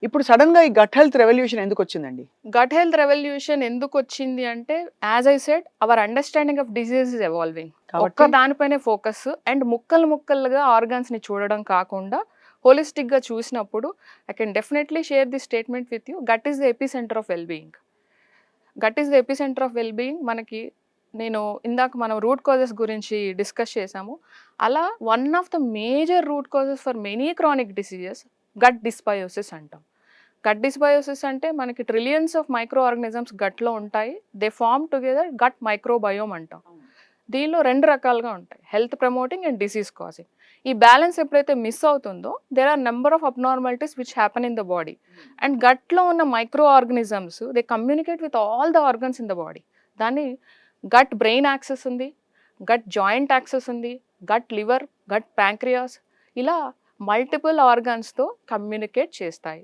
ఇప్పుడు సడెన్‌గా ఈ గట్ హెల్త్ రెవల్యూషన్ ఎందుకొచ్చిందండి? గట్ హెల్త్ రెవల్యూషన్ ఎందుకొచ్చింది అంటే, as I said our understanding of disease is evolving. కాబట్టి ఒక్క దానిపైనే ఫోకస్ అండ్ ముక్కలు ముక్కలుగా ఆర్గాన్స్‌ని చూడడం కాకుండా, హోలిస్టిక్‌గా చూసినప్పుడు I can definitely share this statement with you. Gut is the epicentre of well being. Gut is the epicentre of well being. మనకి నేను ఇందాక మనం రూట్ కాజెస్ గురించి డిస్కస్ చేసాము. అలా one of the major root causes for many chronic diseases gut dysbiosis అంటాం. Gut dysbiosis అంటే మనకి ట్రిలియన్స్ ఆఫ్ మైక్రో ఆర్గానిజమ్స్ గట్‌లో ఉంటాయి. They form together gut microbiome అంటాం. దీనిలో 2 రకాలుగా ఉంటాయి. Health promoting and disease causing. ఈ బ్యాలెన్స్ ఎప్పుడైతే మిస్ అవుతుందో there are number of abnormalities which happen in the body. And గట్‌లో ఉన్న micro organisms they communicate with all the organs in the body. దాన్ని గట్ బ్రెయిన్ యాక్సెస్ ఉంది, gut joint access ఉంది, gut liver, gut pancreas ఇలా multiple ఆర్గాన్స్‌తో communicate చేస్తాయి.